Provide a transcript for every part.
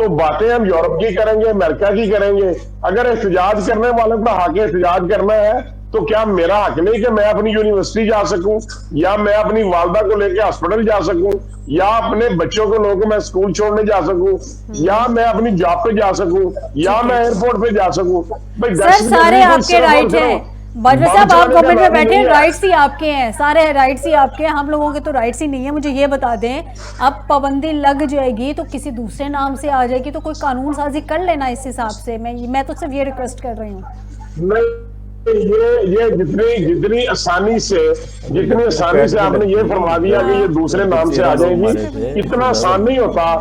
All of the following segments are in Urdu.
تو باتیں ہم یورپ کی کریں گے, امریکہ کی کریں گے. اگر احتجاج کرنے والوں کا حق احتجاج کرنا ہے تو کیا میرا حق نہیں کہ میں اپنی یونیورسٹی جا سکوں, یا میں اپنی والدہ کو لے کے ہاسپٹل جا سکوں, یا اپنے بچوں کو لے کے میں اسکول چھوڑنے جا سکوں, یا میں اپنی جاب پہ جا سکوں, یا میں ایئرپورٹ پہ جا سکوں؟ سر سارے آپ کے رائٹ ہیں باجوہ صاحب, آپ گورنمنٹ میں بیٹھے ہیں, رائٹس ہی آپ کے ہیں, سارے رائٹس ہی آپ کے ہیں, ہم لوگوں کے تو رائٹس ہی نہیں ہیں. مجھے یہ بتا دیں, اب پابندی لگ جائے گی تو کسی دوسرے نام سے آ جائے گی تو کوئی قانون سازی کر لینا اس حساب سے. میں تو صرف یہ ریکویسٹ کر رہی ہوں. یہ جتنی آسانی سے آپ نے یہ فرما دیا کہ یہ دوسرے نام سے آ جائے گی, اتنا آسان نہیں ہوتا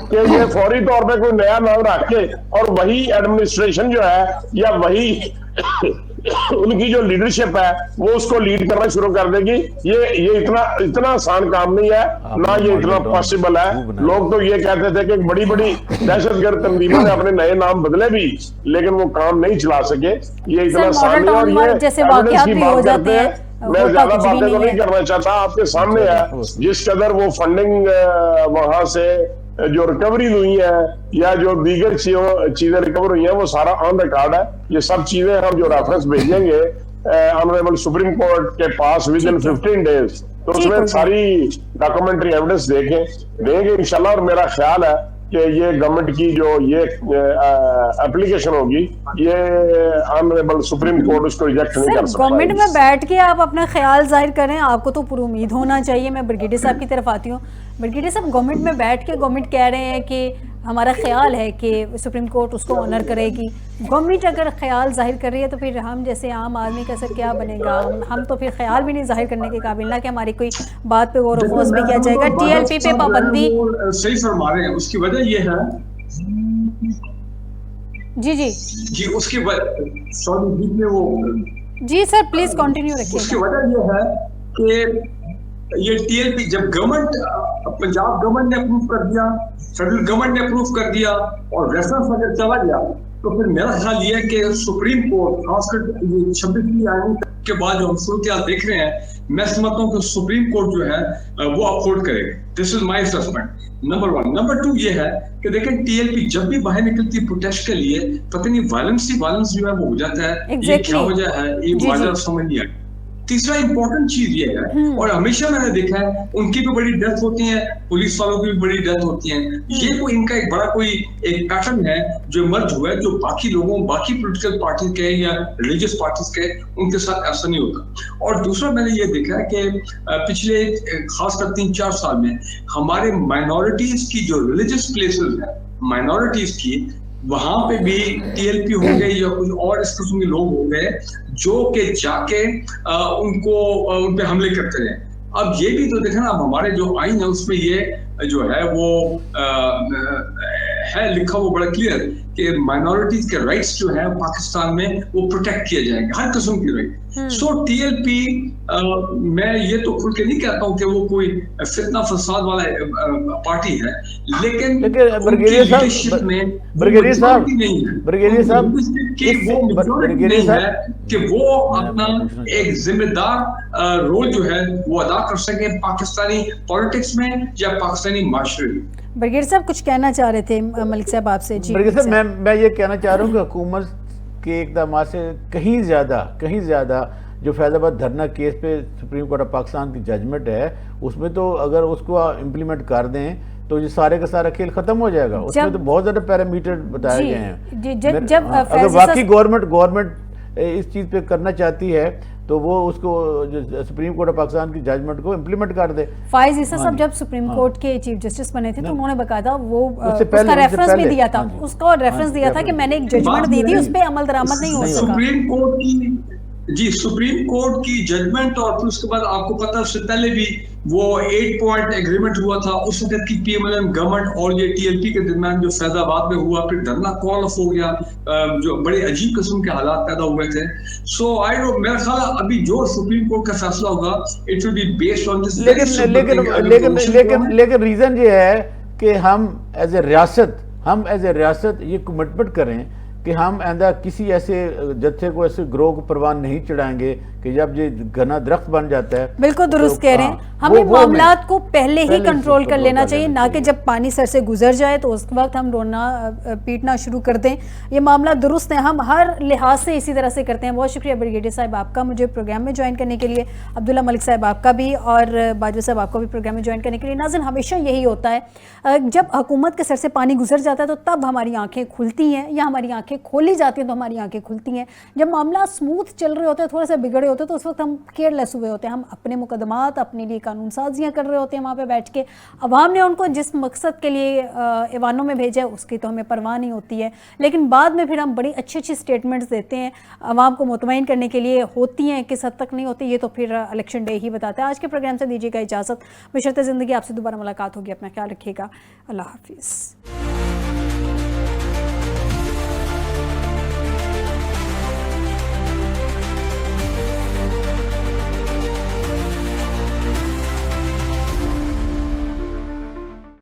کہ یہ فوری طور پہ کوئی نیا نام رکھ کے اور وہی ایڈمنسٹریشن جو ہے یا وہی ان کی جو لیڈرشپ ہے وہ اس کو لیڈ کرنا شروع کر دے گی. یہ اتنا آسان کام نہیں ہے, نہ یہ اتنا پاسبل ہے. لوگ تو یہ کہتے تھے کہ بڑی بڑی دہشت گرد تنظیموں نے اپنے نئے نام بدلے بھی, لیکن وہ کام نہیں چلا سکے. یہ اتنا آسان نہیں, اور یہ ایویڈنس کی بات کرتے ہیں. میں زیادہ باتیں تو نہیں کرنا چاہتا, آپ کے سامنے ہے جس قدر وہ فنڈنگ وہاں سے جو ریکوری ہوئی ہے یا جو دیگر چیزیں ریکور ہوئی ہیں وہ سارا آن ریکارڈ ہے. یہ سب چیزیں ہم جو ریفرنس بھیجیں گے آنریبل سپریم کورٹ کے پاس ودن 15 days, تو اس میں ساری ڈاکومنٹری ایویڈنس دیں گے انشاءاللہ. اور میرا خیال ہے کہ یہ گورنمنٹ کی جو یہ اپلیکیشن ہوگی یہ آنریبل سپریم کورٹ اس کو ریجیکٹ نہیں کر سکتا. گورنمنٹ میں بیٹھ کے آپ اپنا خیال ظاہر کریں, آپ کو تو پر امید ہونا چاہیے. میں برگیڈیئر صاحب کی طرف آتی ہوں. برگیڈیئر صاحب, گورنمنٹ میں بیٹھ کے گورنمنٹ کہہ رہے ہیں کہ ہمارا خیال ہے کہ سپریم کورٹ اس کو آنر کرے گی. گورنمنٹ اگر خیال ظاہر کر رہی ہے تو پھر ہم جیسے عام آدمی کا سر کیا بنے گا؟ ہم تو پھر خیال بھی نہیں ظاہر کرنے کے قابل نہ کہ ہماری کوئی بات پہ غور و خوض بھی کیا جائے گا. ٹی ایل پی پہ پابندی صحیح فرما رہے ہیں. اس کی وجہ یہ ہے جی اس کی جی سر پلیز کنٹینیو رکھیے. اس کی وجہ یہ ہے کہ یہ ٹی ایل پی جب گورنمنٹ پنجاب گورنمنٹ نے اپروو کر دیا, فیڈرل گورنمنٹ نے اپروو کر دیا اور ریفرنس اگر چلا گیا تو پھر میرا خیال یہ ہے کہ سپریم کورٹ خاص کر 26ویں آئین کے بعد جو ہم صورتحال دیکھ رہے ہیں, میں سمجھتا ہوں کہ سپریم کورٹ جو ہے وہ اپہولڈ کرے گا. دس از مائی اسسمنٹ. نمبر 1. نمبر 2 یہ ہے کہ دیکھیں ٹی ایل پی جب بھی باہر نکلتی ہے پروٹیسٹ کے لیے, پتہ نہیں وائلنس جو ہے وہ ہو جاتا ہے. یہ کیا وجہ ہے, یہ وجہ سمجھ نہیں آئی. تیسرا امپورٹنٹ چیز یہ ہے, اور ہمیشہ میں نے دیکھا ہے ان کی بھی بڑی ڈیتھ ہوتی ہیں, پولیس والوں کی بھی بڑی ڈیتھ ہوتی ہیں. یہ کوئی ان کا ایک بڑا کوئی ایک پیٹرن ہے جو مرج ہوا ہے, جو باقی لوگوں باقی پولیٹیکل پارٹی کے یا ریلیجیس پارٹیز کے ان کے ساتھ ایسا نہیں ہوتا. اور دوسرا میں نے یہ دیکھا ہے کہ پچھلے خاص کر 3-4 سال میں ہمارے مائنورٹیز کی جو ریلیجیس پلیسز ہیں مائنورٹیز کی, وہاں پہ بھی ٹی ایل پی ہو گئے یا کچھ اور اس قسم کے لوگ ہو گئے جو کہ جا کے ان پہ حملے کرتے رہے. اب یہ بھی تو دیکھیں نا, اب ہمارے جو آئین ہے اس میں یہ جو ہے وہ ہے لکھا وہ بڑا کلیئر کہ مائنورٹیز کے رائٹس جو ہیں پاکستان میں وہ پروٹیکٹ کیے جائیں گے, ہر قسم کی رائٹ. سو ٹی ایل پی میں یہ تو کھل کے نہیں کہتا ہوں کہ وہ کوئی فتنہ فساد والا پارٹی ہے, لیکن کہ وہ اپنا ایک ذمہ دار رول جو ہے وہ ادا کر سکے پاکستانی پولیٹکس میں یا پاکستانی معاشرے میں. برگیڈیئر صاحب کچھ کہنا چاہ رہے تھے ملک صاحب آپ سے. جی برگیڈیئر صاحب, میں یہ کہنا چاہ رہا ہوں کہ حکومت کے اقدامات سے کہیں زیادہ جو فیض آباد دھرنا کیس پہ سپریم کورٹ آف پاکستان کی ججمنٹ ہے اس میں تو اگر اس کو امپلیمنٹ کر دیں تو یہ سارے کا سارا کھیل ختم ہو جائے گا. اس میں تو بہت زیادہ پیرامیٹر بتائے گئے ہیں. اگر واقعی گورنمنٹ اس چیز پہ کرنا چاہتی ہے تو وہ اس کو سپریم کورٹ آف پاکستان کی ججمنٹ کو امپلیمنٹ کر دے. فائز عیسیٰ صاحب جب سپریم کورٹ کے چیف جسٹس بنے تھے تو انہوں نے باقاعدہ وہ اس کا ریفرنس بھی دیا تھا, اس کا ریفرنس دیا تھا کہ میں نے ایک ججمنٹ دی تھی, اس پہ عمل درآمد نہیں ہو سکا. سپریم کورٹ کی سپریم کورٹ کی ججمنٹ اور پھر اس کے بعد آپ کو پتا اس سے پہلے بھی وہ 8 پوائنٹ ایگریمنٹ ہوا تھا اس وقت کی P M L N government اور یہ ٹی ایل پی کے درمیان جو فیض آباد میں ہوا, پھر دھرنا کال آف ہو گیا, جو بڑے عجیب قسم کے حالات پیدا ہوئے تھے. سو آئی ڈونٹ, میرا خیال ہے ابھی جو سپریم کورٹ کا فیصلہ ہوگا it will be based on this. لیکن ریزن یہ ہے کہ ہم ایز اے ریاست یہ کمٹمنٹ کریں کہ ہم آئندہ کسی ایسے جتھے کو ایسے گروہ کو پروان نہیں چڑھائیں گے کہ جب یہ گھنا درخت بن جاتا ہے. بالکل درست کہہ رہے ہیں, ہمیں معاملات کو پہلے ہی کنٹرول کر لینا چاہیے, نہ کہ جب پانی سر سے گزر جائے تو اس وقت ہم رونا پیٹنا شروع کر دیں. یہ معاملہ درست ہے, ہم ہر لحاظ سے اسی طرح سے کرتے ہیں. بہت شکریہ بریگیڈیئر صاحب آپ کا مجھے پروگرام میں جوائن کرنے کے لیے, عبداللہ ملک صاحب آپ کا بھی, اور باجوہ صاحب آپ کو بھی پروگرام میں جوائن کرنے کے لیے. ناظرین, ہمیشہ یہی ہوتا ہے, جب حکومت کے سر سے پانی گزر جاتا ہے تو تب ہماری آنکھیں کھلتی ہیں, یا ہماری آنکھیں کھولی جاتی ہیں تو ہماری آنکھیں کھلتی ہیں. جب معاملات سموتھ چل رہے ہوتے ہیں, تھوڑے سے بگڑے ہوتے ہیں, تو اس وقت ہم کیئر لیس ہوئے ہوتے ہیں. ہم اپنے مقدمات, اپنے لیے قانون سازیاں کر رہے ہوتے ہیں وہاں پہ بیٹھ کے. عوام نے ان کو جس مقصد کے لیے ایوانوں میں بھیجا ہے اس کی تو ہمیں پرواہ نہیں ہوتی ہے, لیکن بعد میں پھر ہم بڑی اچھی اچھی سٹیٹمنٹس دیتے ہیں عوام کو مطمئن کرنے کے لیے. ہوتی ہیں کس حد تک نہیں ہوتی, یہ تو پھر الیکشن ڈے ہی بتاتا ہے. آج کے پروگرام سے دیجیے گا اجازت, بشرط زندگی آپ سے دوبارہ ملاقات ہوگی. اپنا خیال رکھیے گا, اللہ حافظ.